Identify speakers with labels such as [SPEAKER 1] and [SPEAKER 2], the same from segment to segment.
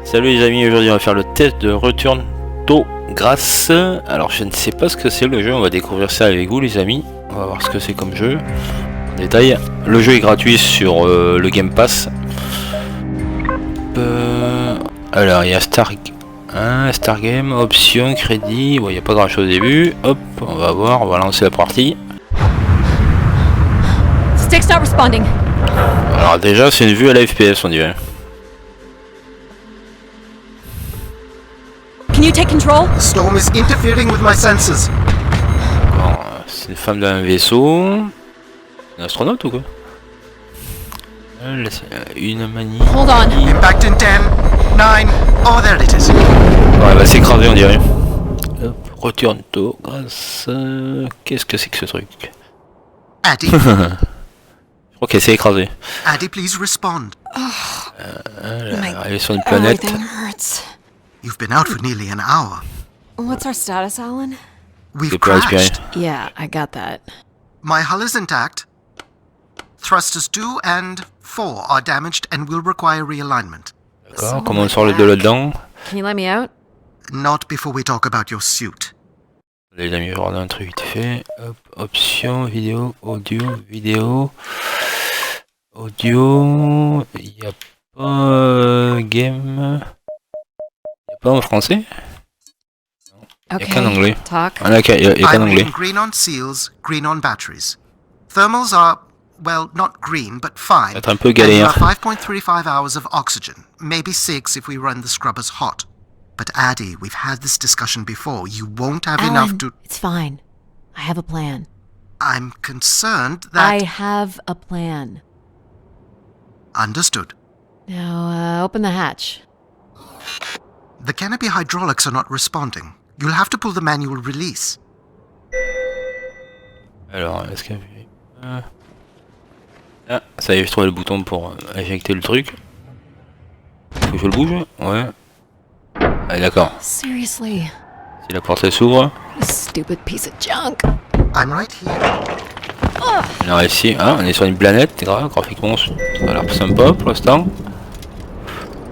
[SPEAKER 1] Salut les amis, aujourd'hui on va faire le test de Reture grâce. Alors je ne sais pas ce que c'est le jeu, on va découvrir ça avec vous les amis. On va voir ce que c'est comme jeu. En détail, le jeu est gratuit sur le Game Pass. Alors il y a Star Game, option, crédit, bon, il n'y a pas grand chose au début. Hop, on va voir, on va lancer la partie.
[SPEAKER 2] Stick's not responding.
[SPEAKER 1] Alors déjà c'est une vue à la FPS on dirait.
[SPEAKER 2] Can you take control?
[SPEAKER 3] The storm is interfering with my senses.
[SPEAKER 1] Bon, c'est une femme d'un vaisseau. Un astronaute ou quoi? Une manie.
[SPEAKER 2] Hold on.
[SPEAKER 3] Impact in 10, 9, oh there it is.
[SPEAKER 1] Bon, elle va s'écraser on dirait. Hop, Reture grâce. Qu'est-ce que c'est que ce truc?
[SPEAKER 3] Adie,
[SPEAKER 1] Je crois qu'elle s'est écrasée.
[SPEAKER 3] Adie, please respond.
[SPEAKER 1] Elle est sur une planète.
[SPEAKER 2] Everything hurts.
[SPEAKER 3] You've been out for nearly an hour.
[SPEAKER 2] What's our status, Alan?
[SPEAKER 3] We've
[SPEAKER 1] Elle peut respirer.
[SPEAKER 3] crashed.
[SPEAKER 2] Yeah, I got that.
[SPEAKER 3] My hull is intact. Thrusters 2 and 4 are damaged and will require realignment.
[SPEAKER 1] D'accord, comment on sort de là-dedans?
[SPEAKER 2] Can you let me out?
[SPEAKER 3] Not before we talk about your suit.
[SPEAKER 1] Les amis, je vais regarder un truc vite fait. Hop, option, vidéo, audio. Audio. Il n'y a pas game. Il n'y a pas en français? Il n'y a qu'en anglais.
[SPEAKER 2] Talk.
[SPEAKER 1] Ah, il n'y a qu'en
[SPEAKER 3] I'm
[SPEAKER 1] anglais.
[SPEAKER 3] reading green on seals, green on batteries. Thermals are, well, not green, but fine.
[SPEAKER 1] Ça va être un peu
[SPEAKER 3] And you
[SPEAKER 1] galère.
[SPEAKER 3] have 5.35 hours of oxygen, maybe 6 if we run the scrubbers hot. But Adie, we've had this discussion before. You won't have enough
[SPEAKER 2] Alan,
[SPEAKER 3] to...
[SPEAKER 2] it's fine. I have a plan.
[SPEAKER 3] I'm concerned that...
[SPEAKER 2] I have a plan.
[SPEAKER 3] Understood.
[SPEAKER 2] Now, open the hatch.
[SPEAKER 3] The canopy hydraulics are not responding. You'll have to pull the manual release.
[SPEAKER 1] Alors, est-ce que... Ah, ça y est, je trouvé le bouton pour injecter le truc. Faut que je le bouge? Ouais. Ah, d'accord.
[SPEAKER 2] Seriously,
[SPEAKER 1] Si la porte elle s'ouvre,
[SPEAKER 2] this stupid piece of junk.
[SPEAKER 3] I'm right here.
[SPEAKER 1] on a réussi. Ah, on est sur une planète, graphiquement, ça a l'air sympa pour l'instant.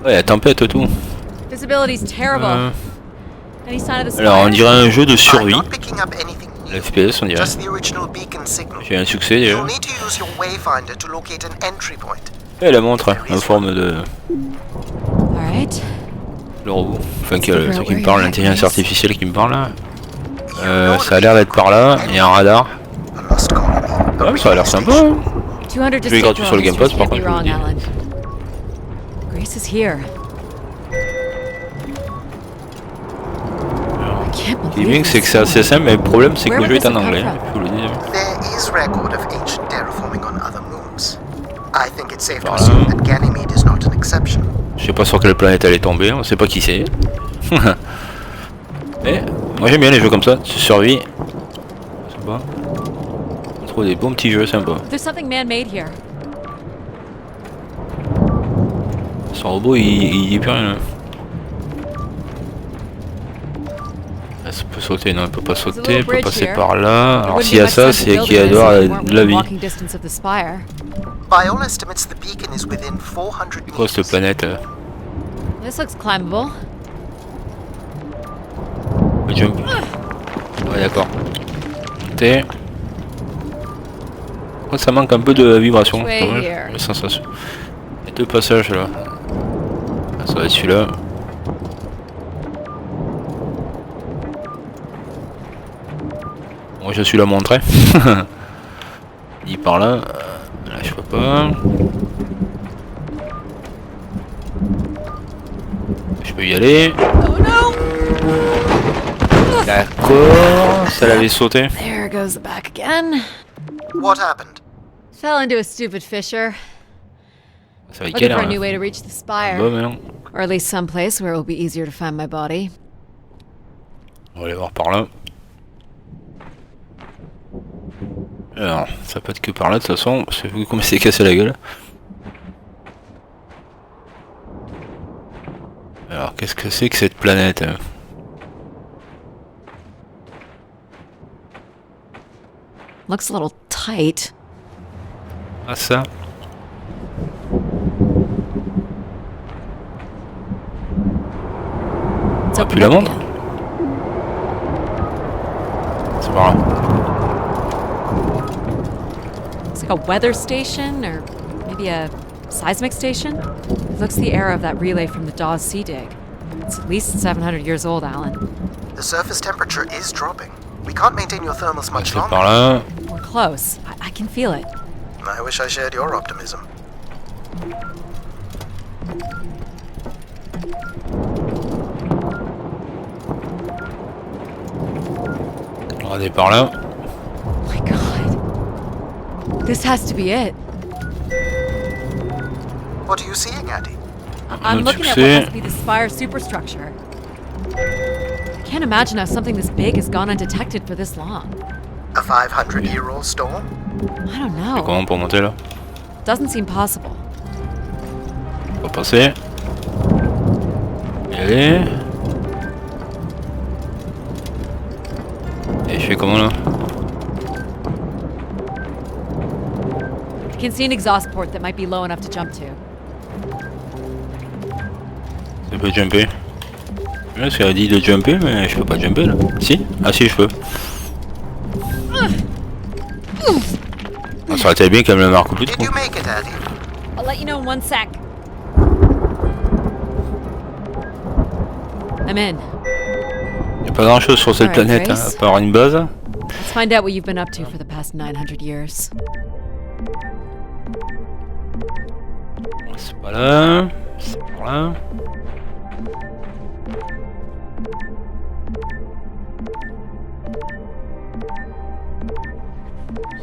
[SPEAKER 1] Ouais, la tempête et tout.
[SPEAKER 2] Visibility's terrible. Any sign of the
[SPEAKER 1] Alors, on
[SPEAKER 2] spire?
[SPEAKER 1] dirait un jeu de
[SPEAKER 3] I'm
[SPEAKER 1] survie.
[SPEAKER 3] not picking up anything new.
[SPEAKER 1] La FPS, on dirait.
[SPEAKER 3] Just the original beacon signal.
[SPEAKER 1] J'ai un succès déjà.
[SPEAKER 3] You'll need to use your wayfinder to locate an entry point.
[SPEAKER 1] Et la montre, en forme de
[SPEAKER 2] Alright.
[SPEAKER 1] le robot. Enfin, le truc qui me parle, l'intelligence artificielle qui me parle là. Ça a l'air d'être par là. Il y a un radar.
[SPEAKER 3] A lost colony.
[SPEAKER 1] Ouais, ça a l'air sympa. Hein.
[SPEAKER 2] 200
[SPEAKER 1] Je vais
[SPEAKER 2] distinct
[SPEAKER 1] gratuit sur le Game Pass, par
[SPEAKER 2] can't be
[SPEAKER 1] contre, je vous le
[SPEAKER 2] wrong,
[SPEAKER 1] dis.
[SPEAKER 2] Alan. Grace is here. I can't
[SPEAKER 1] Ce qui est bien,
[SPEAKER 2] believe
[SPEAKER 1] c'est que
[SPEAKER 2] this.
[SPEAKER 1] c'est assez simple, mais le problème, c'est que le
[SPEAKER 2] Where
[SPEAKER 1] jeu
[SPEAKER 2] would
[SPEAKER 1] est en
[SPEAKER 2] this have
[SPEAKER 1] anglais.
[SPEAKER 2] come
[SPEAKER 1] Je vous le dis.
[SPEAKER 3] There is record of ancient terraforming on other moons. I think it's safe to
[SPEAKER 1] Voilà.
[SPEAKER 3] assume that Ganymede is not an exception.
[SPEAKER 1] Je sais pas sur quelle planète elle est tombée, on sait pas qui c'est. Mais moi j'aime bien les jeux comme ça, de survie. C'est pas. On trouve des bons petits jeux sympas.
[SPEAKER 2] There's something man-made here.
[SPEAKER 1] Son robot il dit plus rien. Ça peut sauter, non, elle peut pas
[SPEAKER 2] There's a
[SPEAKER 1] sauter, elle
[SPEAKER 2] little
[SPEAKER 1] peut
[SPEAKER 2] bridge
[SPEAKER 1] passer
[SPEAKER 2] here.
[SPEAKER 1] par là.
[SPEAKER 2] There
[SPEAKER 1] Alors
[SPEAKER 2] wouldn't
[SPEAKER 1] s'il y
[SPEAKER 2] be
[SPEAKER 1] a
[SPEAKER 2] much
[SPEAKER 1] ça,
[SPEAKER 2] sense in
[SPEAKER 1] c'est
[SPEAKER 2] building
[SPEAKER 1] qu'il doit y
[SPEAKER 2] this
[SPEAKER 1] avoir
[SPEAKER 2] if we
[SPEAKER 1] de
[SPEAKER 2] weren't
[SPEAKER 1] la
[SPEAKER 2] within
[SPEAKER 1] vie.
[SPEAKER 2] walking distance of the spire.
[SPEAKER 3] By all estimates, the beacon is within 400
[SPEAKER 1] C'est quoi cette
[SPEAKER 3] meters.
[SPEAKER 1] planète
[SPEAKER 2] This looks climbable.
[SPEAKER 1] Jump. Ouais d'accord. T. Ça manque un peu de vibration,
[SPEAKER 2] Way
[SPEAKER 1] c'est dommage.
[SPEAKER 2] here.
[SPEAKER 1] La sensation. Il y a deux passages là. Ah, ça va être celui-là. Moi je suis la montre. Il par là. Là je peux pas. Je peux y aller.
[SPEAKER 2] Oh no!
[SPEAKER 1] D'accord. Ça l'avait sauté.
[SPEAKER 2] There goes the back again.
[SPEAKER 3] What happened?
[SPEAKER 2] Fell into a stupid fissure.
[SPEAKER 1] Ça va être
[SPEAKER 2] Looking for
[SPEAKER 1] galère.
[SPEAKER 2] a new
[SPEAKER 1] Là.
[SPEAKER 2] way to reach the spire.
[SPEAKER 1] Bon, mais non.
[SPEAKER 2] Or at least someplace where it will be easier to find my body.
[SPEAKER 1] On va aller voir par là. Alors, ça peut être que par là de toute façon, parce que vu comment c'est cassé la gueule. Alors, qu'est-ce que c'est que cette planète?
[SPEAKER 2] Looks a little tight.
[SPEAKER 1] Ah ça. Ah, plus la montre. C'est par là.
[SPEAKER 2] It's like a weather station or maybe a seismic station. It looks the era of that relay from the Dawes Sea dig. It's at least 700 years old, Alan.
[SPEAKER 3] The surface temperature is dropping. We can't maintain your thermals much
[SPEAKER 1] C'est par
[SPEAKER 3] longer.
[SPEAKER 1] là.
[SPEAKER 2] We're close. I can feel it.
[SPEAKER 3] I wish I shared your optimism.
[SPEAKER 1] Regardez par là.
[SPEAKER 2] Oh my god. This has to be it.
[SPEAKER 3] What are you seeing, Adie?
[SPEAKER 2] I'm
[SPEAKER 1] Autre
[SPEAKER 2] looking at what
[SPEAKER 1] succès.
[SPEAKER 2] has to be the Spire superstructure. I can't imagine how something this big has gone undetected for this long.
[SPEAKER 3] A 500-year-old storm?
[SPEAKER 2] I don't
[SPEAKER 1] Et
[SPEAKER 2] know.
[SPEAKER 1] comment pour monter là?
[SPEAKER 2] Doesn't seem possible.
[SPEAKER 1] On va passer. Et allez. Et je fais comment là?
[SPEAKER 2] I can see an exhaust port that might be low enough to jump to.
[SPEAKER 1] Je peux jumper. Là c'est Adie de jumper mais je peux pas jumper là. Si? Ah si je peux. Ça aurait été bien qu'elle me le marque plus
[SPEAKER 3] Did
[SPEAKER 1] trop.
[SPEAKER 3] you make it, Adie?
[SPEAKER 2] I'll let you know in 1 sec. I'm in.
[SPEAKER 1] Y'a pas grand chose sur cette
[SPEAKER 2] Alright,
[SPEAKER 1] planète, hein,
[SPEAKER 2] Grace.
[SPEAKER 1] à part une base.
[SPEAKER 2] Let's find out what you've been up to for the past 900 years.
[SPEAKER 1] C'est pas là. C'est par là.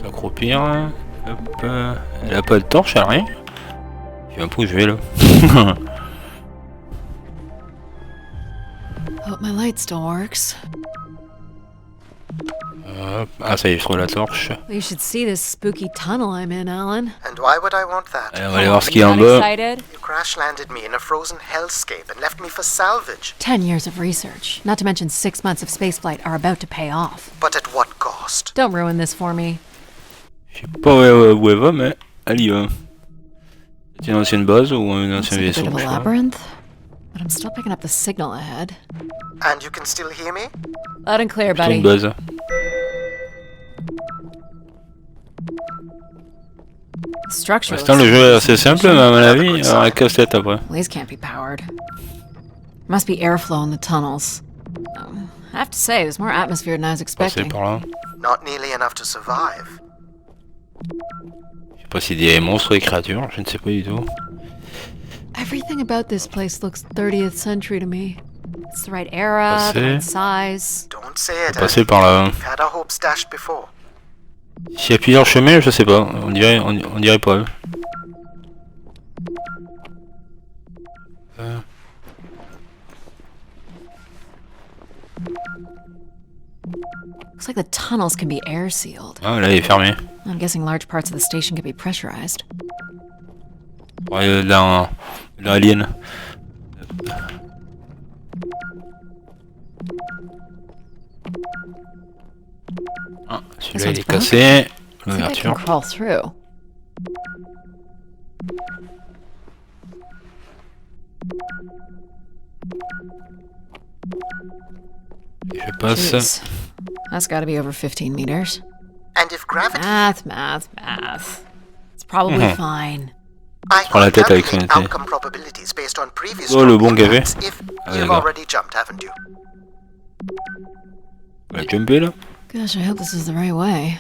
[SPEAKER 1] S'accroupir. Hop. Elle a pas de torche, elle a rien. Je sais un peu où je vais là.
[SPEAKER 2] Hope my light still works.
[SPEAKER 1] Hop. Ah ça y est, je trouve la torche.
[SPEAKER 2] You should see this spooky tunnel I'm in, Alan.
[SPEAKER 3] And why would I want that?
[SPEAKER 1] Allez, on va aller voir ce qu'il y a en
[SPEAKER 2] Not
[SPEAKER 1] bas.
[SPEAKER 2] excited?
[SPEAKER 3] You crash-landed me in a frozen hellscape and left me for salvage.
[SPEAKER 2] 10 years of research, not to mention 6 months of spaceflight, are about to pay off.
[SPEAKER 3] But at what cost?
[SPEAKER 2] Don't ruin this for me.
[SPEAKER 1] Je sais pas où elle va, mais elle y va. C'est une ancienne base ou un
[SPEAKER 2] Looks
[SPEAKER 1] ancien
[SPEAKER 2] like a
[SPEAKER 1] vaisseau,
[SPEAKER 2] bit of a
[SPEAKER 1] je crois.
[SPEAKER 2] labyrinth, but I'm still picking up the signal ahead.
[SPEAKER 3] And you can still hear me?
[SPEAKER 2] Loud and clear,
[SPEAKER 1] Plutôt une
[SPEAKER 2] buddy.
[SPEAKER 1] base.
[SPEAKER 2] The structure
[SPEAKER 1] Pour l'instant, le jeu est assez simple, mais à mon avis, il y aura un casse-tête après.
[SPEAKER 2] Well, these can't be powered. Must be airflow in the tunnels. I have to say, there's more atmosphere than I was
[SPEAKER 1] Passer
[SPEAKER 2] expecting.
[SPEAKER 1] par là.
[SPEAKER 3] Not nearly enough to survive.
[SPEAKER 1] Je sais pas si des monstres et créatures, je ne sais pas du tout.
[SPEAKER 2] Everything about this place looks 30th century to me. It's the right era, the
[SPEAKER 1] Passer.
[SPEAKER 2] right size.
[SPEAKER 3] Don't say it,
[SPEAKER 1] Passer
[SPEAKER 3] Adie.
[SPEAKER 1] par là.
[SPEAKER 3] We've had our hopes dashed before.
[SPEAKER 1] S'il y a plusieurs chemins, je sais pas. On dirait pas.
[SPEAKER 2] Looks like the tunnels can be air sealed.
[SPEAKER 1] Ah, là, il est fermé.
[SPEAKER 2] I'm guessing large parts of the station can be pressurized.
[SPEAKER 1] Ouais, dans l'alien. Ah, celui-là il est cassé.
[SPEAKER 2] I think I can
[SPEAKER 1] L'ouverture.
[SPEAKER 2] crawl through.
[SPEAKER 1] Je passe.
[SPEAKER 2] Jeez. That's gotta be over 15 meters.
[SPEAKER 3] And if gravity...
[SPEAKER 2] Math. It's probably fine.
[SPEAKER 3] I
[SPEAKER 1] prend la
[SPEAKER 3] could
[SPEAKER 1] tête avec son
[SPEAKER 3] calculate
[SPEAKER 1] épée.
[SPEAKER 3] outcome probabilities based on previous
[SPEAKER 1] Oh, le
[SPEAKER 3] drop
[SPEAKER 1] bon gavet.
[SPEAKER 3] impacts if
[SPEAKER 1] Ah,
[SPEAKER 3] you've
[SPEAKER 1] d'accord.
[SPEAKER 3] already jumped, haven't you?
[SPEAKER 1] On va jumper là.
[SPEAKER 2] Gosh, I hope this is the right way.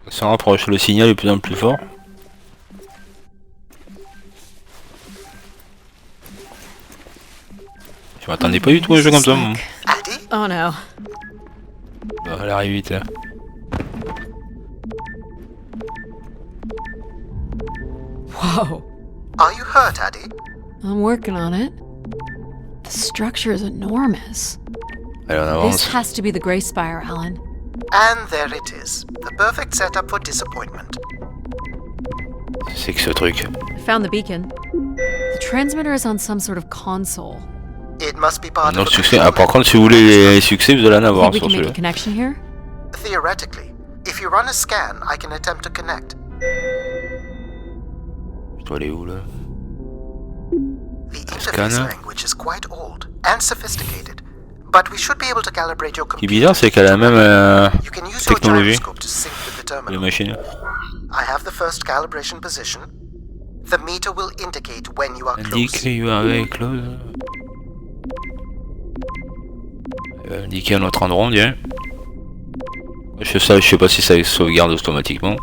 [SPEAKER 1] On s'en rapproche, le signal est de plus en plus fort. Je m'attendais pas du tout à un jeu comme ça, moi.
[SPEAKER 3] Adie?
[SPEAKER 2] Oh no.
[SPEAKER 1] Bah, elle arrive vite. Là.
[SPEAKER 2] Whoa.
[SPEAKER 3] Are you hurt, Adie?
[SPEAKER 2] I'm working on it. The structure is enormous.
[SPEAKER 1] Allez, on
[SPEAKER 2] This
[SPEAKER 1] avance.
[SPEAKER 2] has to be the Gray Spire, Alan.
[SPEAKER 3] And there it is. The perfect setup for disappointment.
[SPEAKER 1] C'est que ce truc.
[SPEAKER 2] I found the beacon. The transmitter is on some sort of console.
[SPEAKER 3] It must be part
[SPEAKER 1] Non,
[SPEAKER 3] of a
[SPEAKER 1] succès. Ah,
[SPEAKER 3] control
[SPEAKER 1] par contre, si vous voulez les succès, vous allez en avoir
[SPEAKER 2] Think we
[SPEAKER 1] sur
[SPEAKER 2] can make a
[SPEAKER 1] celui-là.
[SPEAKER 2] connection here?
[SPEAKER 3] Theoretically, if you run a scan, I can attempt to connect.
[SPEAKER 1] Je dois aller où là?
[SPEAKER 3] The interface language is quite old and sophisticated, but we should be able to calibrate your
[SPEAKER 1] Ce qui est
[SPEAKER 3] computer.
[SPEAKER 1] bizarre, c'est qu'elle a la même
[SPEAKER 3] You can use your
[SPEAKER 1] technologie,
[SPEAKER 3] gyroscope to sync with the
[SPEAKER 1] les
[SPEAKER 3] terminal.
[SPEAKER 1] machines.
[SPEAKER 3] I have the first calibration position. The meter will indicate when you are
[SPEAKER 1] Indique
[SPEAKER 3] close.
[SPEAKER 1] you are very close. Indiquer à notre endroit, on dirait. Je sais pas si ça sauvegarde automatiquement.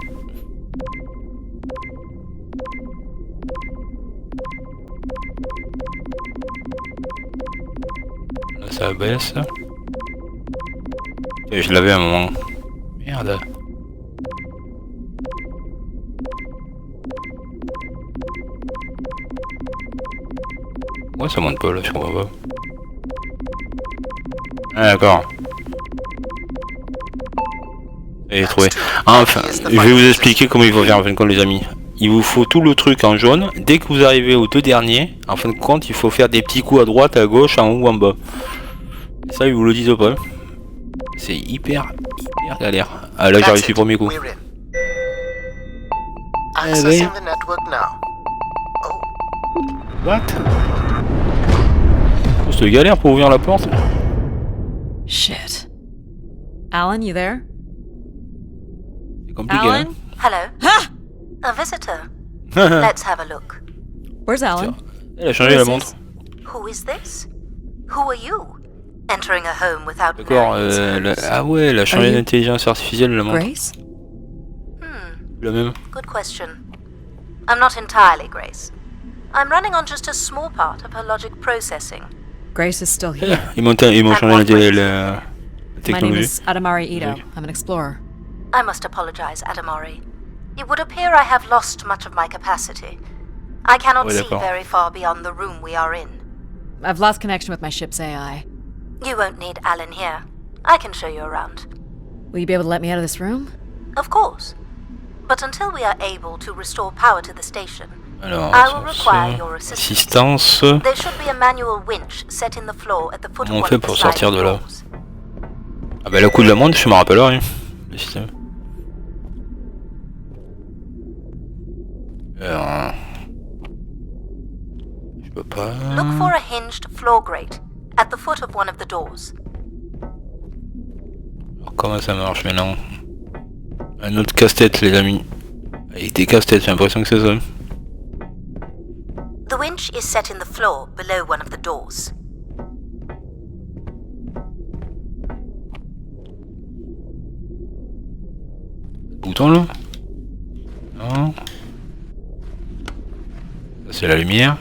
[SPEAKER 1] Là ça baisse. Et je l'avais à un moment. Merde. Ouais, ça monte pas là, je comprends pas. Ah d'accord. J'ai trouvé. Enfin, je vais vous expliquer comment il faut faire en fin de compte les amis. Il vous faut tout le truc en jaune. Dès que vous arrivez aux deux derniers, en fin de compte, il faut faire des petits coups à droite, à gauche, en haut ou en bas. Et ça, ils vous le disent pas. C'est hyper galère. Ah là, j'ai réussi le premier coup.
[SPEAKER 3] We're in. Accessing the network now. Oh,
[SPEAKER 1] What? Oh, c'est galère pour ouvrir la porte.
[SPEAKER 2] Shit. Alan, you there?
[SPEAKER 1] C'est compliqué.
[SPEAKER 2] Alan?
[SPEAKER 4] Hello.
[SPEAKER 2] Ha!
[SPEAKER 4] A visitor.
[SPEAKER 1] Hein.
[SPEAKER 4] Let's have a look.
[SPEAKER 2] Where's Alan?
[SPEAKER 1] Elle a changé la montre.
[SPEAKER 4] Who is this? Who are you? Entering a home without
[SPEAKER 1] D'accord.
[SPEAKER 4] knowing its host.
[SPEAKER 1] Ah ouais, elle a changé d'intelligence artificielle la montre.
[SPEAKER 2] Grace?
[SPEAKER 1] La même.
[SPEAKER 4] Good question. I'm not entirely Grace. I'm running on just a small part of her logic processing.
[SPEAKER 2] Grace is still here.
[SPEAKER 1] Ils m'ont changé la
[SPEAKER 2] My name
[SPEAKER 1] technologie.
[SPEAKER 2] is Adie Ito. I'm an explorer.
[SPEAKER 4] I must apologize, Adamori. It would appear I have lost much of my capacity. I cannot
[SPEAKER 1] Ouais,
[SPEAKER 4] see
[SPEAKER 1] d'accord.
[SPEAKER 4] very far beyond the room we are in.
[SPEAKER 2] I've lost connection with my ship's AI.
[SPEAKER 4] You won't need Alan here. I can show you around.
[SPEAKER 2] Will you be able to let me out of this room?
[SPEAKER 4] Of course. But until we are able to restore power to the station,
[SPEAKER 1] Alors,
[SPEAKER 4] I will require your assistance.
[SPEAKER 1] assistance.
[SPEAKER 4] There should be a manual winch set in the floor at the foot
[SPEAKER 1] Comment on
[SPEAKER 4] of
[SPEAKER 1] fait
[SPEAKER 4] one of
[SPEAKER 1] pour
[SPEAKER 4] the
[SPEAKER 1] sortir
[SPEAKER 4] sliding
[SPEAKER 1] de là?
[SPEAKER 4] doors.
[SPEAKER 1] Ah bah le coup de la montre, je me rappelle rien. Le système. Alors, je peux pas.
[SPEAKER 4] Look for a hinged floor grate at the foot of one of the doors.
[SPEAKER 1] Alors, comment ça marche maintenant? Un autre casse-tête les amis. Avec des casse-têtes, j'ai l'impression que c'est ça.
[SPEAKER 4] The winch is set in the floor below one of the doors.
[SPEAKER 1] Bouton là? Non. Ça c'est la lumière.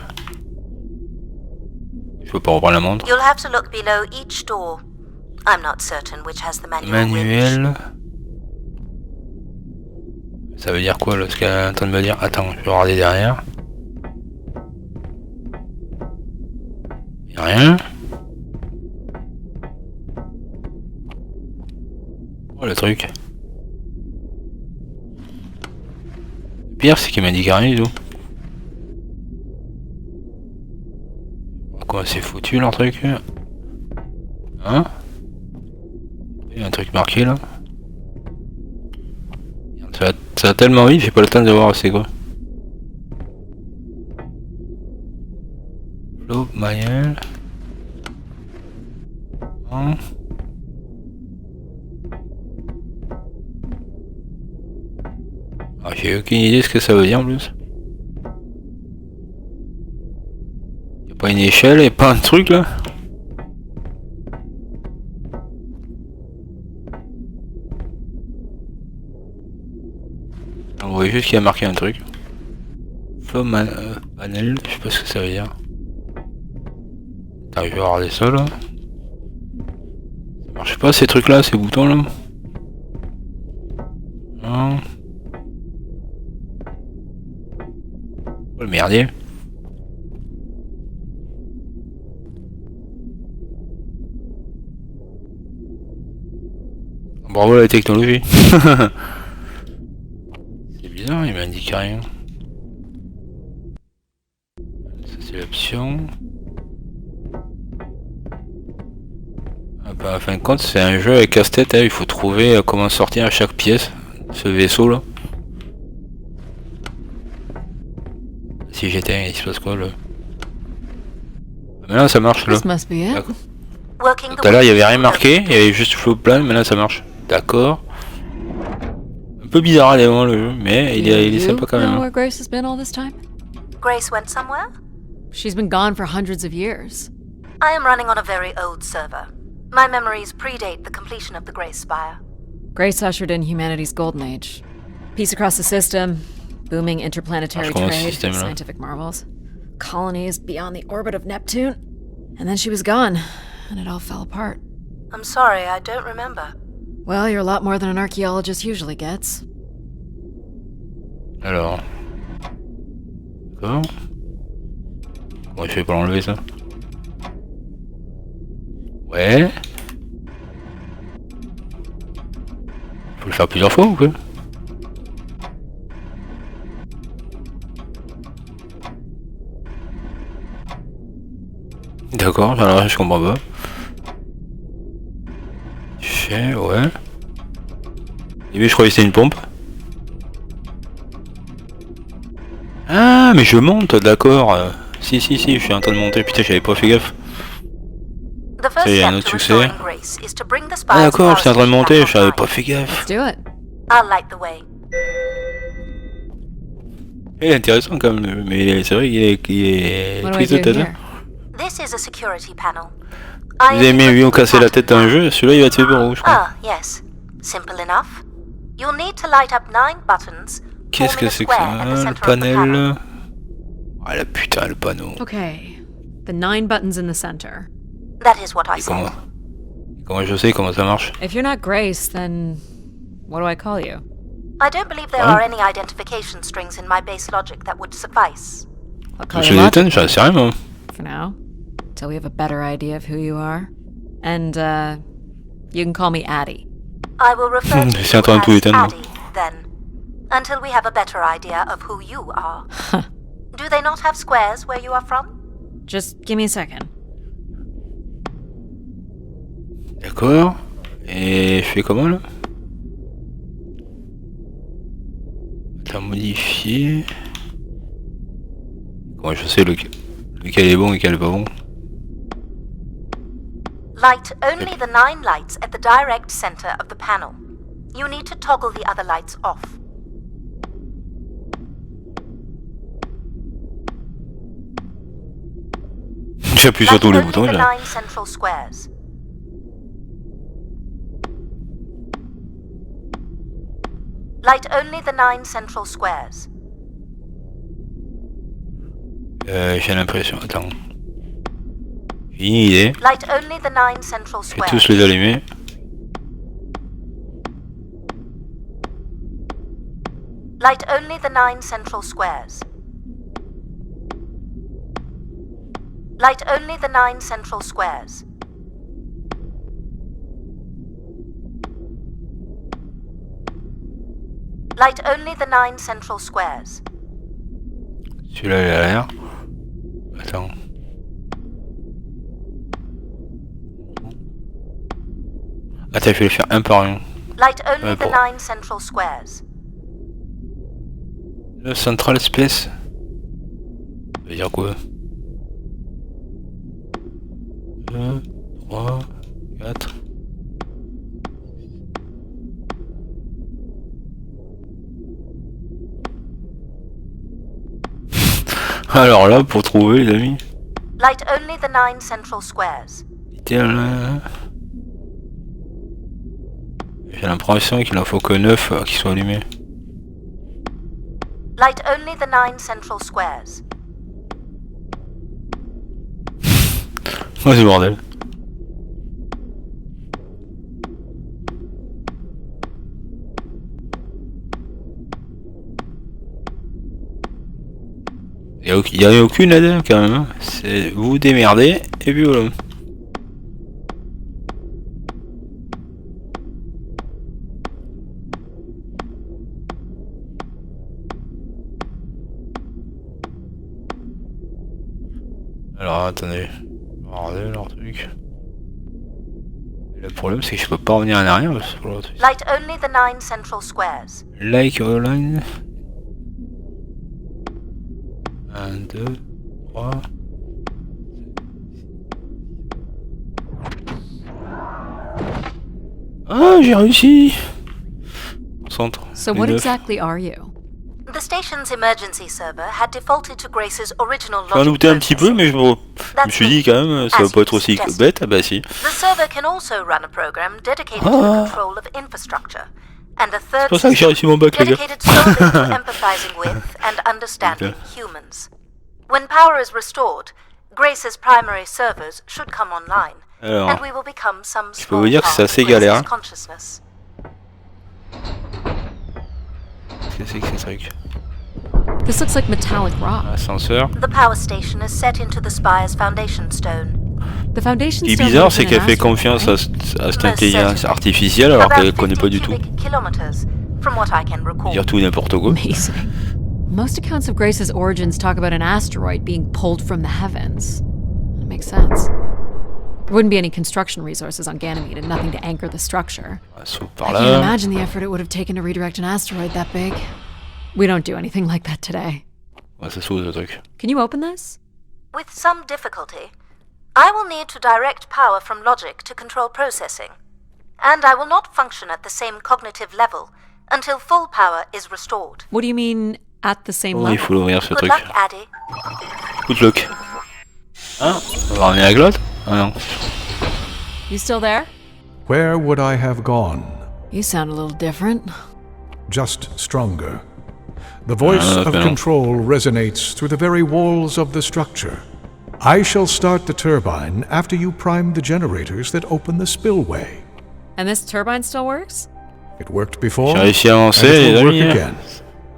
[SPEAKER 1] Je peux pas reprendre la montre.
[SPEAKER 4] You'll have to look below each door. I'm not certain which has the manual winch.
[SPEAKER 1] Manuel. Ça veut dire quoi là? Ce qu'elle est en train de me dire. Attends, je vais regarder derrière. Y'a rien. Oh le truc. Le pire c'est qu'il m'a dit qu'il y a rien du tout. Quoi c'est foutu leur truc? Hein? Il y a un truc marqué là. Ça va tellement vite, j'ai pas le temps de voir c'est quoi. Flo, Maël. Non. Ah, j'ai aucune idée de ce que ça veut dire en plus. Y'a pas une échelle et pas un truc là? On voit juste qu'il y a marqué un truc. Flow panel, je sais pas ce que ça veut dire. Attends, je vais regarder ça là. Ça marche pas ces trucs là, ces boutons là. Non. Oh le merdier. Bravo la technologie. C'est bizarre, il m'indique rien. Ça c'est l'option. Ah bah, en fin de compte c'est un jeu avec casse-tête, hein. Il faut trouver comment sortir à chaque pièce ce vaisseau là. Si j'éteins, il se passe quoi là? Maintenant ça marche là.
[SPEAKER 2] This must be it.
[SPEAKER 1] D'accord.
[SPEAKER 4] Working
[SPEAKER 1] Tout à l'heure il y avait rien marqué, il y avait juste flow plan, maintenant ça marche. D'accord. Un peu bizarre à des moments le jeu, mais il est sympa quand même.
[SPEAKER 2] Know
[SPEAKER 1] Hein.
[SPEAKER 2] where Grace has been all this time?
[SPEAKER 4] Grace went somewhere?
[SPEAKER 2] She's been gone for hundreds of years.
[SPEAKER 4] I am running on a very old server. My memories predate the completion of the Grace Spire.
[SPEAKER 2] Grace ushered in humanity's golden age. Peace across the system, booming interplanetary trade, scientific marvels, colonies beyond the orbit of Neptune, and then she was gone, and it all fell apart.
[SPEAKER 4] I'm sorry, I don't remember.
[SPEAKER 2] Well, you're a lot more than an archaeologist usually gets.
[SPEAKER 1] Alors. D'accord. Comment je fais pour l'enlever ça? Ouais. Faut le faire plusieurs fois ou quoi? D'accord, alors je comprends pas. Ouais. Et puis je croyais que c'était une pompe. Ah mais je monte, d'accord. Si, je suis en train de monter, putain j'avais pas fait gaffe. Ça y est, un autre succès. Ah d'accord, je suis en train de monter, j'avais pas fait gaffe.
[SPEAKER 2] Let's do it.
[SPEAKER 4] I'll light the way.
[SPEAKER 1] Il est intéressant quand même, mais c'est vrai qu'il est
[SPEAKER 2] What do I
[SPEAKER 1] triste de
[SPEAKER 2] do
[SPEAKER 1] tête.
[SPEAKER 2] here?
[SPEAKER 4] This is a security panel.
[SPEAKER 1] Vous avez mis lui casser la tête à un jeu, celui-là il va te faire rouge je crois.
[SPEAKER 4] Ah, yes. Simple enough. You'll need to light up 9 buttons.
[SPEAKER 1] Qu'est-ce que c'est que ça? Le panel. Ah la putain, le panneau.
[SPEAKER 2] Okay, the 9 buttons in the center.
[SPEAKER 4] That is what I
[SPEAKER 1] Et
[SPEAKER 4] said.
[SPEAKER 1] comment je sais comment ça marche?
[SPEAKER 2] If you're not Grace, then what do I call you?
[SPEAKER 4] I don't believe there are any identification strings in my base logic that would suffice.
[SPEAKER 2] I'll call
[SPEAKER 1] Je
[SPEAKER 2] you
[SPEAKER 1] les
[SPEAKER 2] Logic
[SPEAKER 1] éteins, j'en sais rien moi.
[SPEAKER 2] for now, till we have a better idea of who you are. And, you can call me Adie.
[SPEAKER 4] I will refer to
[SPEAKER 1] C'est en
[SPEAKER 4] you
[SPEAKER 1] train de tout
[SPEAKER 4] as
[SPEAKER 1] éteindre.
[SPEAKER 4] Adie, then. Until we have a better idea of who you are. Do they not have squares where you are from?
[SPEAKER 2] Just give me a second.
[SPEAKER 1] D'accord. Et je fais comment là? Attends, modifier. Comment je sais lequel est bon et lequel est pas bon?
[SPEAKER 4] Light only the 9 lights at the direct center of the panel. You need to toggle the other lights off.
[SPEAKER 1] J'appuie sur tous les boutons
[SPEAKER 4] Only the
[SPEAKER 1] là.
[SPEAKER 4] 9 central squares. Light only the 9 central squares.
[SPEAKER 1] J'ai l'impression. Attends. J'ai une idée.
[SPEAKER 4] Light only the 9 central
[SPEAKER 1] Je vais
[SPEAKER 4] squares.
[SPEAKER 1] tous les allumer.
[SPEAKER 4] Light only the 9 central squares. Light only the 9 central squares. Light only the 9 central squares.
[SPEAKER 1] Celui-là il a l'air. Attends. Attends, je vais le faire un par un.
[SPEAKER 4] Light only the
[SPEAKER 1] bon.
[SPEAKER 4] 9 central squares.
[SPEAKER 1] Le central space. Ça veut dire quoi? 2, 3, 4. Alors là, pour trouver les amis.
[SPEAKER 4] Light only the 9 central squares.
[SPEAKER 1] Là. J'ai l'impression qu'il en faut que 9 qui soient allumés.
[SPEAKER 4] Light only the 9 central squares.
[SPEAKER 1] Oh c'est bordel. Il n'y a aucune aide quand même. C'est vous vous démerdez et puis voilà. Alors attendez. Regardez leur truc. Et le problème c'est que je peux pas revenir en arrière parce que l'autre.
[SPEAKER 4] Light only the 9 central squares.
[SPEAKER 1] Like online. 1, 2, 3, Ah, j'ai réussi. Centre.
[SPEAKER 2] So what exactly are you?
[SPEAKER 4] The station's emergency server had defaulted to Grace's original
[SPEAKER 1] Je m'en
[SPEAKER 4] logic
[SPEAKER 1] doutais un petit peu,
[SPEAKER 4] processing.
[SPEAKER 1] mais je me suis dit quand même, ça va pas être aussi bête. Ah bah si.
[SPEAKER 4] The server can also run a program dedicated to the control of infrastructure, and a third
[SPEAKER 1] C'est pour ça que j'ai réussi mon bac, les gars.
[SPEAKER 4] dedicated solely to empathizing with and understanding humans. When power is restored, Grace's primary servers should come online,
[SPEAKER 1] Alors,
[SPEAKER 4] and we will become some
[SPEAKER 1] je peux vous dire que c'est assez
[SPEAKER 4] part of
[SPEAKER 1] galère.
[SPEAKER 4] Grace's consciousness.
[SPEAKER 1] Qu'est-ce que c'est que ces trucs?
[SPEAKER 2] This looks like metallic rock.
[SPEAKER 1] Ascenseur.
[SPEAKER 4] The power station is set into the spire's foundation stone.
[SPEAKER 2] The foundation
[SPEAKER 1] Ce qui est
[SPEAKER 2] stone
[SPEAKER 1] bizarre,
[SPEAKER 2] lives
[SPEAKER 1] c'est
[SPEAKER 2] in an
[SPEAKER 1] qu'elle fait
[SPEAKER 2] asteroid,
[SPEAKER 1] confiance
[SPEAKER 2] right?
[SPEAKER 1] à cette intelligence artificielle alors qu'elle connaît pas du tout. Dire tout et n'importe quoi.
[SPEAKER 2] Amazing. Most accounts of Grace's origins talk about an asteroid being pulled from the heavens. That makes sense. There wouldn't be any construction resources on Ganymede and nothing to anchor the structure.
[SPEAKER 1] Saute
[SPEAKER 2] I
[SPEAKER 1] par
[SPEAKER 2] can't
[SPEAKER 1] là.
[SPEAKER 2] imagine the effort it would have taken to redirect an asteroid that big. We don't do anything like that today.
[SPEAKER 1] Ouais, ça saute ce truc.
[SPEAKER 2] Can you open this?
[SPEAKER 4] With some difficulty, I will need to direct power from logic to control processing, and I will not function at the same cognitive level until full power is restored.
[SPEAKER 2] What do you mean, at the same
[SPEAKER 1] Oh,
[SPEAKER 2] level?
[SPEAKER 1] il faut l'ouvrir ce
[SPEAKER 4] Good
[SPEAKER 1] truc.
[SPEAKER 4] luck, Adie.
[SPEAKER 1] Good luck. Hein? On va ramener la glotte? Ah non.
[SPEAKER 2] You still there?
[SPEAKER 5] Where would I have gone?
[SPEAKER 2] You sound a little different.
[SPEAKER 5] Just stronger. The voice of
[SPEAKER 1] ben non.
[SPEAKER 5] control resonates through the very walls of the structure. I shall start the turbine after you prime the generators that open the spillway.
[SPEAKER 2] And this turbine still works?
[SPEAKER 5] It worked before,
[SPEAKER 1] J'ai réussi à
[SPEAKER 5] and
[SPEAKER 1] avancer,
[SPEAKER 5] it
[SPEAKER 1] les
[SPEAKER 5] will work
[SPEAKER 1] amis.
[SPEAKER 5] again.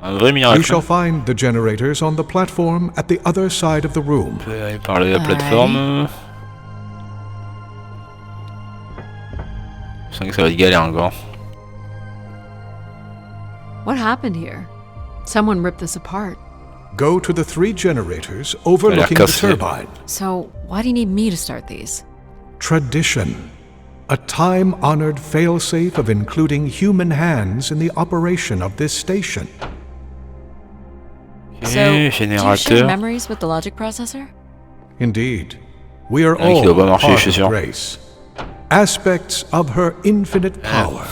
[SPEAKER 1] Un vrai
[SPEAKER 5] You
[SPEAKER 1] miracle.
[SPEAKER 5] shall find the generators on the platform at the other side of the room.
[SPEAKER 1] Je vais aller parler de la plateforme. Je sens que ça va être galère encore.
[SPEAKER 2] What happened here? Someone ripped this apart.
[SPEAKER 5] Go to the 3 generators overlooking the
[SPEAKER 1] cassé.
[SPEAKER 5] turbine.
[SPEAKER 2] So, why do you need me to start these?
[SPEAKER 5] Tradition. A time-honored failsafe of including human hands in the operation of this station.
[SPEAKER 2] So, do you share
[SPEAKER 1] Générateur.
[SPEAKER 2] memories with the logic processor?
[SPEAKER 5] Indeed. We are
[SPEAKER 1] qui doit pas
[SPEAKER 5] all
[SPEAKER 1] marcher,
[SPEAKER 5] part
[SPEAKER 1] je suis
[SPEAKER 5] of
[SPEAKER 1] sûr.
[SPEAKER 5] Grace. Aspects of her infinite power.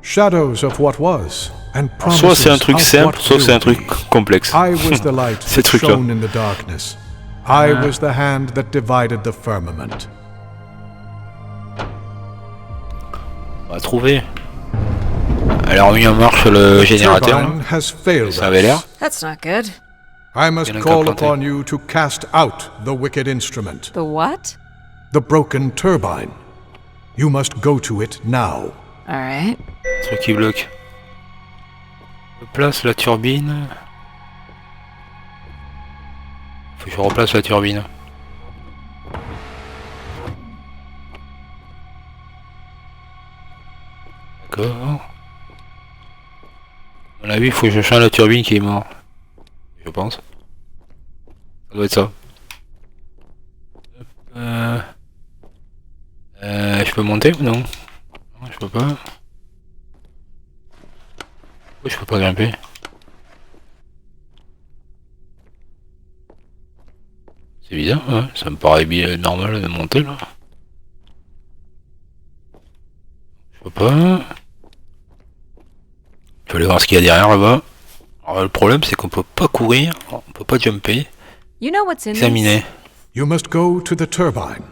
[SPEAKER 5] Shadows of what was, and promises
[SPEAKER 1] Soit c'est un truc
[SPEAKER 5] of
[SPEAKER 1] simple,
[SPEAKER 5] what
[SPEAKER 1] soit c'est un
[SPEAKER 5] will
[SPEAKER 1] truc
[SPEAKER 5] be.
[SPEAKER 1] complexe.
[SPEAKER 5] I was the light
[SPEAKER 1] Ces
[SPEAKER 5] that
[SPEAKER 1] trucs-là.
[SPEAKER 5] shone in the darkness. I was the hand that divided the firmament.
[SPEAKER 1] On va trouver. Elle a remis en marche le générateur.
[SPEAKER 5] Turbine has failed
[SPEAKER 1] Ça avait l'air.
[SPEAKER 5] us.
[SPEAKER 2] That's not good.
[SPEAKER 5] I must
[SPEAKER 1] Bien
[SPEAKER 5] call
[SPEAKER 1] implanté.
[SPEAKER 5] upon you to cast out the wicked instrument,
[SPEAKER 2] The what?
[SPEAKER 5] the broken turbine. You must go to it now.
[SPEAKER 2] Alright.
[SPEAKER 1] Truc qui bloque. Je place la turbine. Faut que je replace la turbine. D'accord. À mon avis, il faut que je change la turbine qui est morte. Je pense. Ça doit être ça. Hop, je peux monter ou non? Non, je peux pas. Pourquoi je peux pas grimper? C'est bizarre, ouais. Ça me paraît bien normal de monter là. Je peux pas. Je vais aller voir ce qu'il y a derrière là-bas. Alors le problème c'est qu'on peut pas courir, on peut pas jumper.
[SPEAKER 2] You know what's in
[SPEAKER 1] Examiner.
[SPEAKER 5] You must go to the turbine.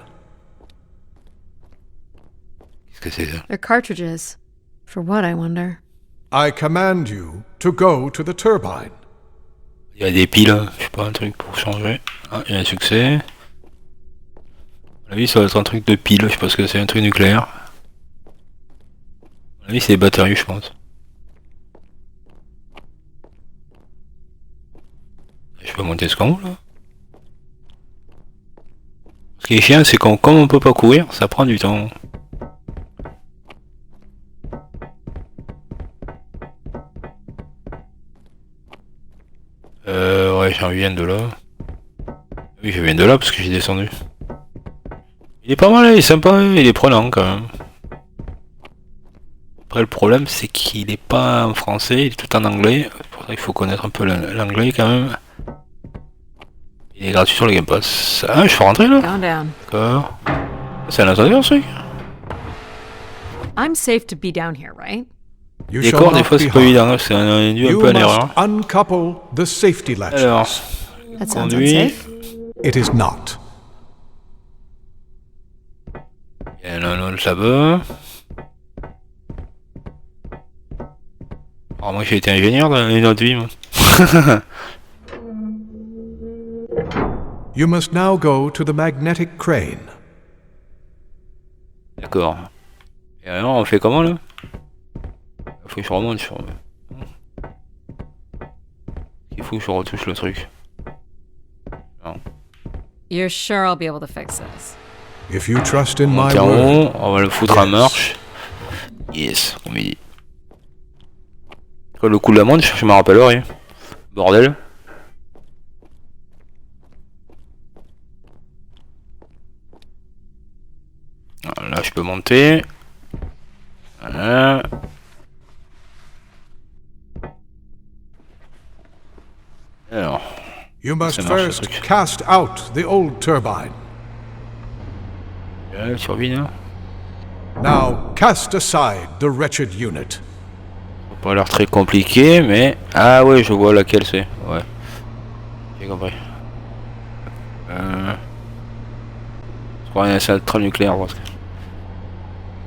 [SPEAKER 1] Qu'est-ce que c'est ça?
[SPEAKER 2] They're cartridges. For what, I wonder?
[SPEAKER 5] I command you to go to the turbine.
[SPEAKER 1] Il y a des piles, je sais pas, un truc pour changer. Ah, il y a un succès. À mon avis, ça va être un truc de pile, je sais pas ce que c'est, un truc nucléaire. À mon avis, c'est des batteries, je pense. Je peux monter ce qu'en haut, là. Ce qui est chiant, c'est qu'on, comme on peut pas courir, ça prend du temps. Ouais, j'en viens de là. Oui, je viens de là parce que j'ai descendu. Il est pas mal, il est sympa, il est prenant quand même. Après, le problème, c'est qu'il est pas en français, il est tout en anglais. C'est pour ça qu'il faut connaître un peu l'anglais quand même. Il est gratuit sur le Game Pass. Ah, je peux rentrer là?
[SPEAKER 2] Down, down.
[SPEAKER 1] D'accord. C'est un ascenseur, ce truc?
[SPEAKER 2] I'm safe to be down here, right?
[SPEAKER 5] You
[SPEAKER 1] Les
[SPEAKER 5] shall
[SPEAKER 1] corps, des
[SPEAKER 5] not
[SPEAKER 1] fois,
[SPEAKER 5] be
[SPEAKER 1] c'est pas
[SPEAKER 5] harmed.
[SPEAKER 1] évident, hein, c'est dû un
[SPEAKER 5] You
[SPEAKER 1] peu à
[SPEAKER 5] must
[SPEAKER 1] l'erreur.
[SPEAKER 5] uncouple the safety
[SPEAKER 1] Alors,
[SPEAKER 5] latches.
[SPEAKER 2] That sounds
[SPEAKER 1] conduit.
[SPEAKER 2] unsafe.
[SPEAKER 5] It is not.
[SPEAKER 1] Il y en a un autre là-bas. Alors, moi, j'ai été ingénieur dans une autre vie, moi.
[SPEAKER 5] You must now go to the magnetic crane.
[SPEAKER 1] D'accord. Et alors, on fait comment, là? Faut que je remonte sur... Il faut que je retouche le truc. Non.
[SPEAKER 2] You're sure I'll be able to fix this?
[SPEAKER 5] If you trust in my
[SPEAKER 1] Monter en haut,
[SPEAKER 5] word,
[SPEAKER 1] on va le foutre en marche. Yes, on dit. Quoi, le coup de la montre, je me rappelle rien. Bordel. Là, je peux monter. Voilà. Alors,
[SPEAKER 5] you must
[SPEAKER 1] Ça marche, ce
[SPEAKER 5] first
[SPEAKER 1] truc.
[SPEAKER 5] cast out the old turbine.
[SPEAKER 1] la turbine. Hein.
[SPEAKER 5] Now cast aside the wretched unit.
[SPEAKER 1] Ça a pas l'air très compliqué, mais... Ah ouais, je vois laquelle c'est. Ouais. J'ai compris. Je crois qu'il y a une centrale nucléaire, parce que...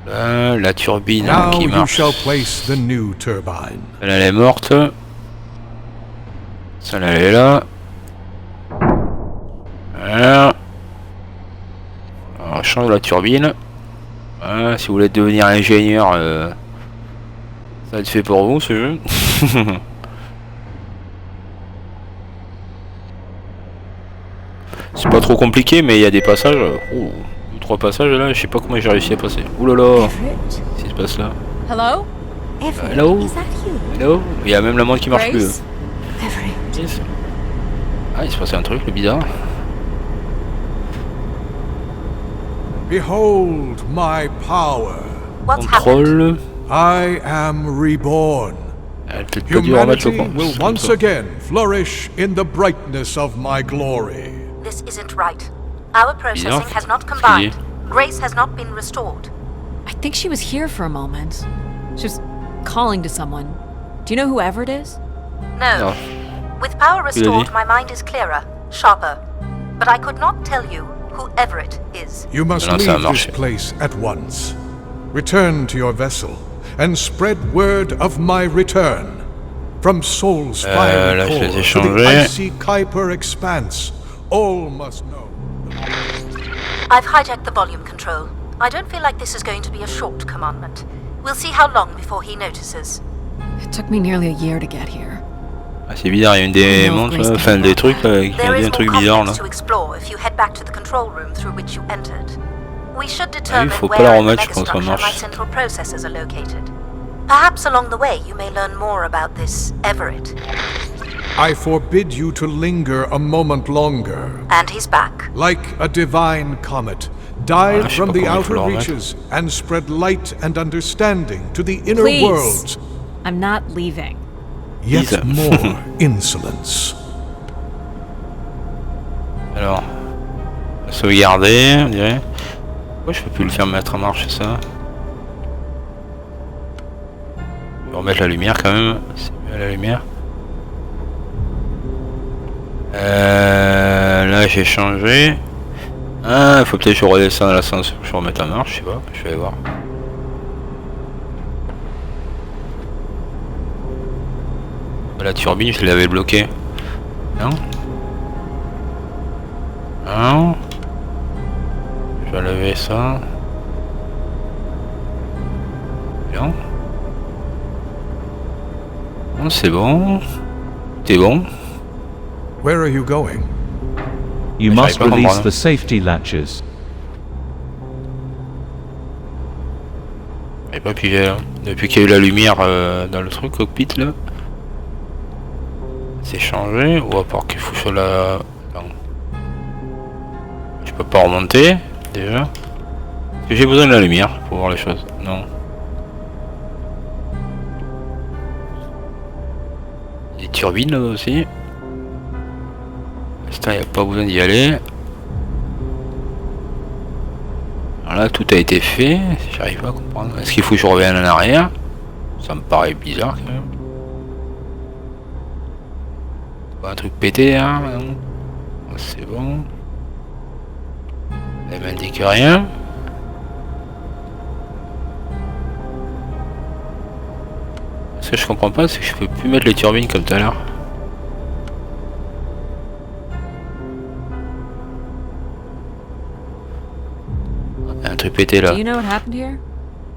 [SPEAKER 1] Là, la turbine
[SPEAKER 5] Now
[SPEAKER 1] qui
[SPEAKER 5] you
[SPEAKER 1] marche.
[SPEAKER 5] shall place the new turbine.
[SPEAKER 1] Celle-là, elle est morte. Celle-là, elle est là. Voilà. Alors, on change la turbine. Voilà, si vous voulez devenir ingénieur, ça va être fait pour vous, ce jeu. C'est pas trop compliqué, mais il y a des passages. Oh, 2-3 passages là, je sais pas comment j'ai réussi à passer. Ouh là là, qu'est-ce qui se passe là?
[SPEAKER 2] Hello?
[SPEAKER 1] Hello? Hello? Il y a même la montre qui marche plus.
[SPEAKER 2] Grace?
[SPEAKER 1] Yes. Ah, il se passait un truc, le bizarre.
[SPEAKER 5] Behold my power.
[SPEAKER 4] What's happened?
[SPEAKER 1] Contrôle.
[SPEAKER 5] I am reborn.
[SPEAKER 1] Elle peut pas dû remettre
[SPEAKER 5] Humanity
[SPEAKER 1] le
[SPEAKER 5] will
[SPEAKER 1] con.
[SPEAKER 5] once again flourish in the brightness of my glory.
[SPEAKER 4] This isn't right. Our processing has not combined. Grace has not been restored.
[SPEAKER 2] I think she was here for a moment. She was calling to someone. Do you know whoever it is?
[SPEAKER 4] No.
[SPEAKER 1] Non.
[SPEAKER 4] With power restored,
[SPEAKER 1] dit.
[SPEAKER 4] my mind is clearer, sharper. But I could not tell you whoever it is.
[SPEAKER 5] You must
[SPEAKER 1] Non, ça a
[SPEAKER 5] leave this
[SPEAKER 1] marché.
[SPEAKER 5] place at once. Return to your vessel and spread word of my return. From Soul's fiery
[SPEAKER 1] là, je les ai
[SPEAKER 5] core to the
[SPEAKER 1] changés.
[SPEAKER 5] icy Kuiper expanse, all must know.
[SPEAKER 4] I've hijacked the volume control. I don't feel like this is going to be a short commandment. We'll see how long before he notices.
[SPEAKER 2] It took me nearly a year to get here.
[SPEAKER 1] Ah, c'est bizarre, il y a une des montres, là, enfin des trucs, là, qui
[SPEAKER 4] There
[SPEAKER 1] ont dit
[SPEAKER 4] is
[SPEAKER 1] un
[SPEAKER 4] more
[SPEAKER 1] truc bizarre là.
[SPEAKER 4] complex to explore if you head back to the control room through which you entered. We should
[SPEAKER 1] Ah oui,
[SPEAKER 4] determine
[SPEAKER 1] faut pas
[SPEAKER 4] where
[SPEAKER 1] la
[SPEAKER 4] in the
[SPEAKER 1] remettre, je pense, ça
[SPEAKER 4] megastructure my
[SPEAKER 1] marche.
[SPEAKER 4] central processors are located. Perhaps along the way you may learn more about this Everett.
[SPEAKER 5] I forbid you to linger a moment longer.
[SPEAKER 4] And he's back.
[SPEAKER 5] Like a divine comet, dive
[SPEAKER 1] je sais
[SPEAKER 5] from
[SPEAKER 1] pas
[SPEAKER 5] the
[SPEAKER 1] comment il faut
[SPEAKER 5] outer
[SPEAKER 1] le remettre.
[SPEAKER 5] reaches and spread light and understanding to the inner
[SPEAKER 2] Please.
[SPEAKER 5] worlds.
[SPEAKER 2] I'm not leaving.
[SPEAKER 5] Yet
[SPEAKER 1] Please.
[SPEAKER 5] more insolence.
[SPEAKER 1] Alors, sauvegarder, on dirait. Pourquoi je peux plus le faire mettre en marche ça? Je vais remettre la lumière quand même. C'est mieux la lumière. Là j'ai changé. Ah, faut peut-être que je redescende à l'ascenseur, je vais remettre en marche, je sais pas, je vais aller voir. La turbine, je l'avais bloquée. Non? Non? Je vais lever ça. Bien. Non, c'est bon. C'est bon.
[SPEAKER 5] Where are you going?
[SPEAKER 6] You
[SPEAKER 1] J'arrive
[SPEAKER 6] must
[SPEAKER 1] pas à
[SPEAKER 6] release
[SPEAKER 1] comprendre.
[SPEAKER 6] the safety latches.
[SPEAKER 1] J'ai pas pigé là. Depuis qu'il y a eu la lumière dans le truc cockpit là. C'est changé. Ou à part qu'il faut sur la... Attends. Je peux pas remonter déjà. Est-ce que j'ai besoin de la lumière pour voir les choses? Non. Des turbines là aussi. Putain, y a pas besoin d'y aller. Alors là, tout a été fait. J'arrive pas à comprendre. Est-ce qu'il faut que je revienne en arrière? Ça me paraît bizarre quand même. Pas un truc pété, hein? C'est bon. Elle m'indique rien. Ce que je comprends pas, c'est que je peux plus mettre les turbines comme tout à l'heure. Un truc pété là.
[SPEAKER 2] Do you know what happened here?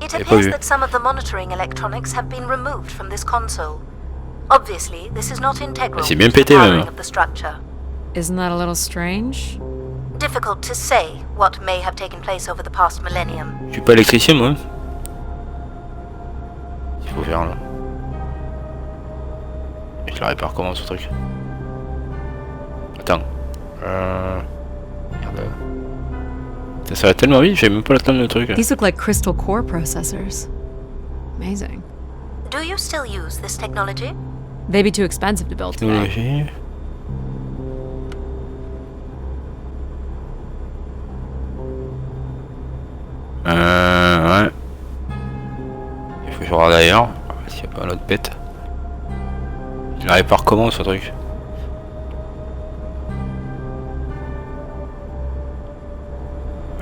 [SPEAKER 4] It appears that some of the monitoring electronics have been removed from this console. Obviously, this is not integral
[SPEAKER 1] C'est bien
[SPEAKER 4] to the
[SPEAKER 1] pété
[SPEAKER 4] powering
[SPEAKER 1] même.
[SPEAKER 4] of the structure.
[SPEAKER 2] Isn't that a little strange?
[SPEAKER 4] Difficult to say what may have taken place over the past millennium.
[SPEAKER 1] Je suis pas électricien moi. Il faut faire là. Je la répare comment ce truc? Attends. Merde. Ça va tellement vite, j'ai même pas le temps de le truc.
[SPEAKER 2] These look like crystal core processors. Amazing.
[SPEAKER 4] Do you still use this technology?
[SPEAKER 2] They'd be too expensive to build today.
[SPEAKER 1] Technologie. Ouais. Il faut que je regarde ailleurs. S'il n'y a pas un autre bête. Je la répare comment ce truc?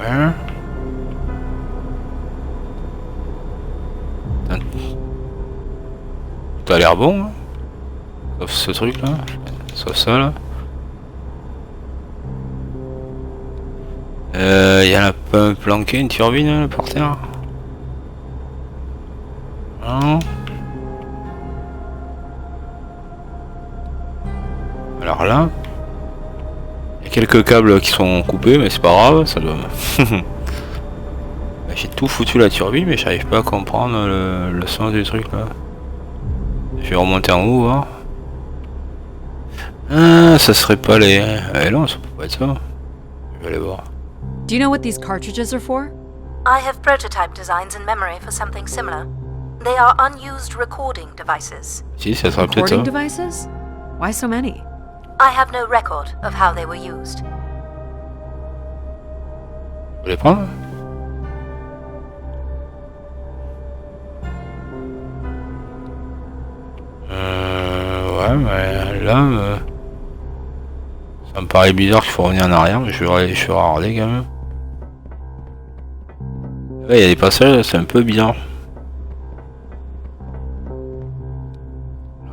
[SPEAKER 1] Hein? Tout a l'air bon, hein? Sauf ce truc là, sauf ça là. Y en a pas planqué une turbine là, par terre? Non. Alors là, il y a quelques câbles qui sont coupés, mais c'est pas grave, ça doit. J'ai tout foutu la turbine, mais j'arrive pas à comprendre le sens du truc là. Je vais remonter en haut, voir. Ah, ça serait pas les. Eh non, ça peut pas être ça. Je vais aller voir.
[SPEAKER 2] Do you know what these cartridges are for?
[SPEAKER 4] I have prototype designs in memory for something similar. They are unused recording devices.
[SPEAKER 1] Si, ça serait peut-être
[SPEAKER 2] Recording
[SPEAKER 1] ça.
[SPEAKER 2] devices? Why so many?
[SPEAKER 4] I have no record of how they were used.
[SPEAKER 1] Vous les prendre? Ouais, mais là, ça me paraît bizarre qu'il faut revenir en arrière, mais je vais regarder quand même. Là, il y a des passages, c'est un peu bizarre.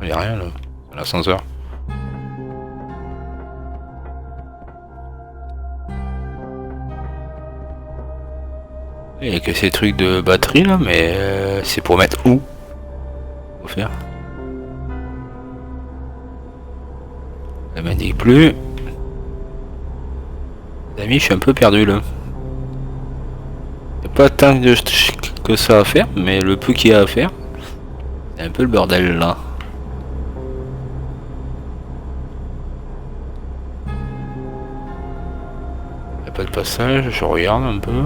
[SPEAKER 1] Il n'y a rien là, c'est l'ascenseur. Il n'y a que ces trucs de batterie là, mais c'est pour mettre où? Faut faire. Ça m'indique plus. Les amis, je suis un peu perdu là. Il n'y a pas tant que ça à faire, mais le peu qu'il y a à faire, c'est un peu le bordel là. Il n'y a pas de passage, je regarde un peu.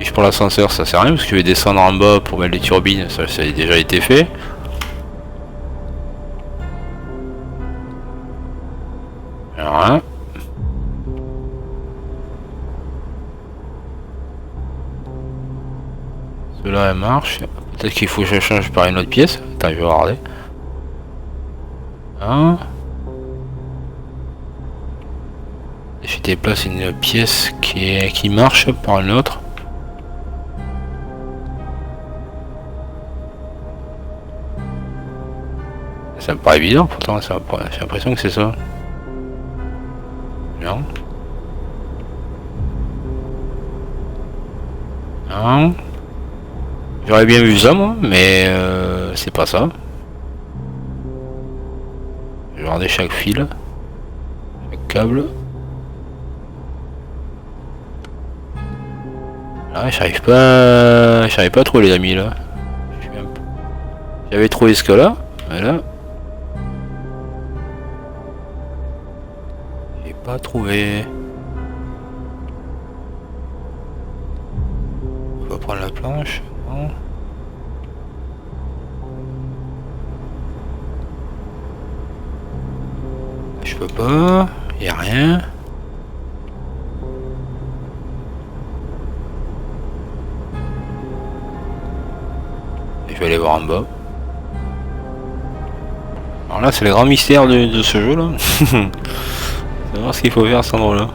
[SPEAKER 1] Si je prends l'ascenseur, ça sert à rien parce que je vais descendre en bas pour mettre les turbines, ça a déjà été fait. Voilà. Cela marche. Peut-être qu'il faut que je change par une autre pièce. Attends, je vais regarder. Hein? Je déplace une pièce qui marche par une autre. Ça me paraît bizarre pourtant, j'ai l'impression que c'est ça. Non. Non. J'aurais bien vu ça moi, mais c'est pas ça. Je vais regarder chaque fil, chaque câble. Là, j'arrive pas à trouver les amis là. J'avais trouvé ce cas-là, mais là. J'ai pas trouvé. On va prendre la planche. Non. Je peux pas. Y a rien. je vais aller voir en bas. Alors là, c'est le grand mystère de ce jeu là. Savoir ce qu'il faut faire à cet endroit là.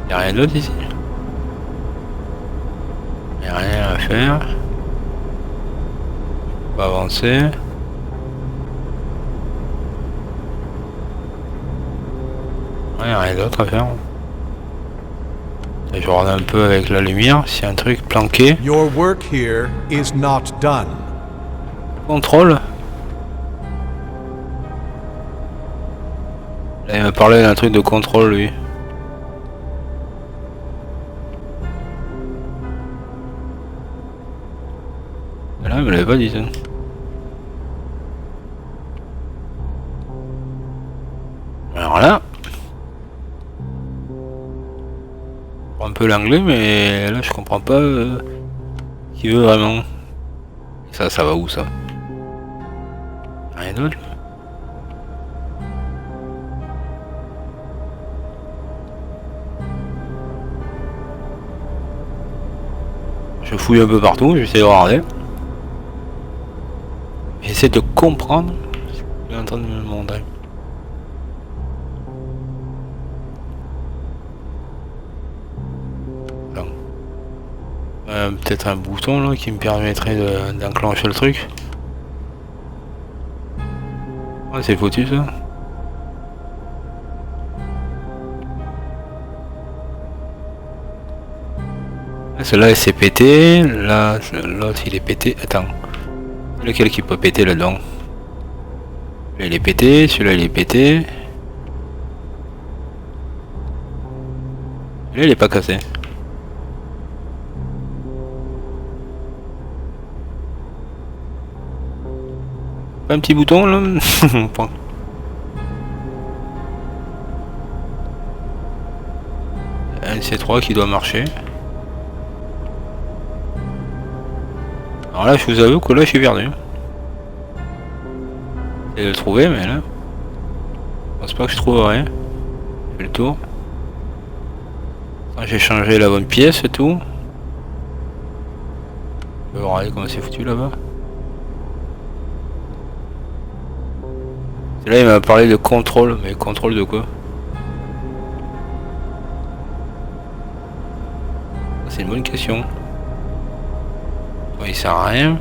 [SPEAKER 1] Y'a rien d'autre ici. Y'a rien à faire. On va avancer. Ouais, y'a rien d'autre à faire. Et je regarde un peu avec la lumière, s'il y a un truc planqué.
[SPEAKER 5] Your work here is not done.
[SPEAKER 1] Contrôle. Là, il m'a parlé d'un truc de contrôle, lui. Et là, il me l'avait pas dit ça. Alors là. Un peu l'anglais, mais là je comprends pas qui veut vraiment. Ça va où ça? Rien d'autre. Je fouille un peu partout, j'essaie de regarder. J'essaie de comprendre ce qu'il est en train de me montrer. Peut-être un bouton là qui me permettrait d'enclencher le truc. Ouais, c'est foutu ça. Celle-là elle s'est pété, là l'autre il est pété. Attends, lequel qui peut péter là-dedans? Celui-là il est pété, celui-là il est pété. Celui-là il est pas cassé. Un petit bouton là. Un C3 qui doit marcher. Alors là je vous avoue que là je suis perdu. J'essaie de le trouver mais là je pense pas que je trouverai. Je fais le tour. J'ai changé la bonne pièce et tout. Je vais regarder comment c'est foutu là-bas. Là il m'a parlé de contrôle, mais contrôle de quoi? C'est une bonne question. Il sert à rien.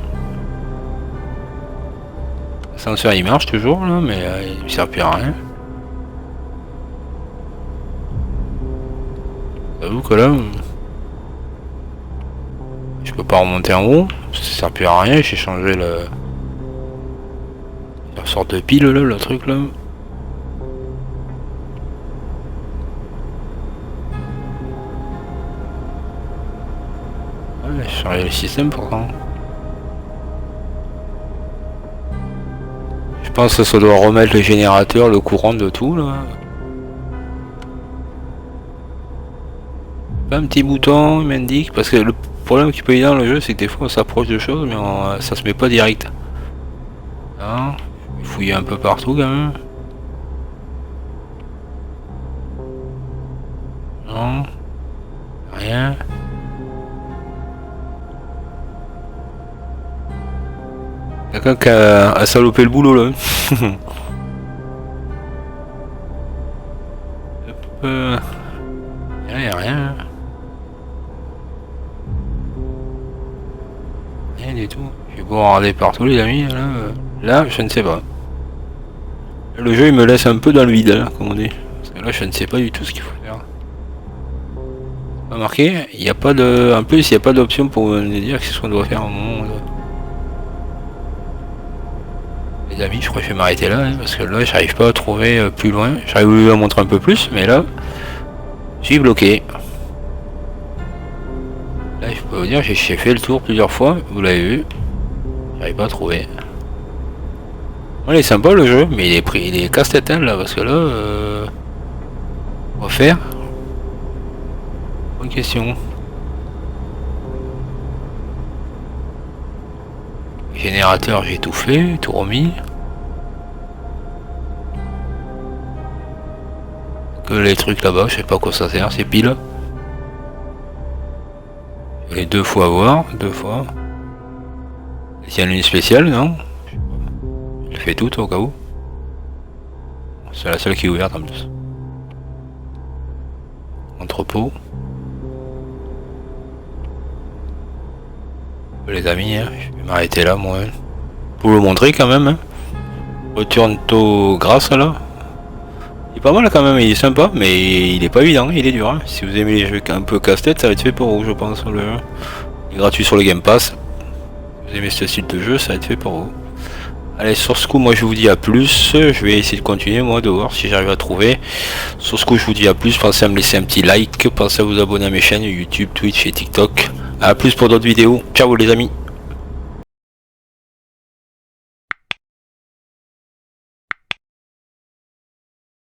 [SPEAKER 1] L'ascenseur il marche toujours là, mais il sert plus à rien. J'avoue que là, je peux pas remonter en haut, ça sert plus à rien, j'ai changé le... Une sorte de pile là, le truc là. Ouais, j'ai changé le système pourtant. Je pense que ça doit remettre le générateur, le courant de tout là. Un petit bouton, il m'indique, parce que le problème qu'il peut y avoir dans le jeu, c'est que des fois on s'approche de choses, mais ça se met pas direct. Non. Fouiller un peu partout quand même. Non. Rien. Quelqu'un qui a salopé le boulot là. Rien. Rien du tout. Je vais pouvoir regarder partout les amis. Là, je ne sais pas. Le jeu il me laisse un peu dans le vide là, comme on dit. Parce que là je ne sais pas du tout ce qu'il faut faire. Remarquez, il n'y a pas de. En plus il n'y a pas d'option pour me dire qu'est-ce qu'on doit faire au moment. Les amis, je crois que je vais m'arrêter là, hein, parce que là j'arrive pas à trouver plus loin. J'aurais voulu en montrer un peu plus, mais là, je suis bloqué. Là je peux vous dire, j'ai fait le tour plusieurs fois, vous l'avez vu. J'arrive pas à trouver. Ouais, il est sympa le jeu, mais il est casse-tête là, parce que là, on va faire. Bonne question. Générateur, j'ai tout fait, tout remis. Que les trucs là-bas, je sais pas à quoi ça sert, ces piles. Je vais 2 fois voir, 2 fois. S'il y a une spéciale, non? Je fais tout au cas où. C'est la seule qui est ouverte en plus. Entrepôt. Les amis, hein, je vais m'arrêter là moi. Pour vous montrer quand même. Hein. Retourne tôt grâce là. Il est pas mal quand même, il est sympa, mais il est pas évident, il est dur. Hein. Si vous aimez les jeux un peu casse-tête, ça va être fait pour vous, je pense. Il est gratuit sur le Game Pass. Si vous aimez ce style de jeu, ça va être fait pour vous. Allez, sur ce coup, moi je vous dis à plus. Je vais essayer de continuer, moi, de voir si j'arrive à trouver. Sur ce coup, je vous dis à plus. Pensez à me laisser un petit like. Pensez à vous abonner à mes chaînes YouTube, Twitch et TikTok. A plus pour d'autres vidéos. Ciao les amis.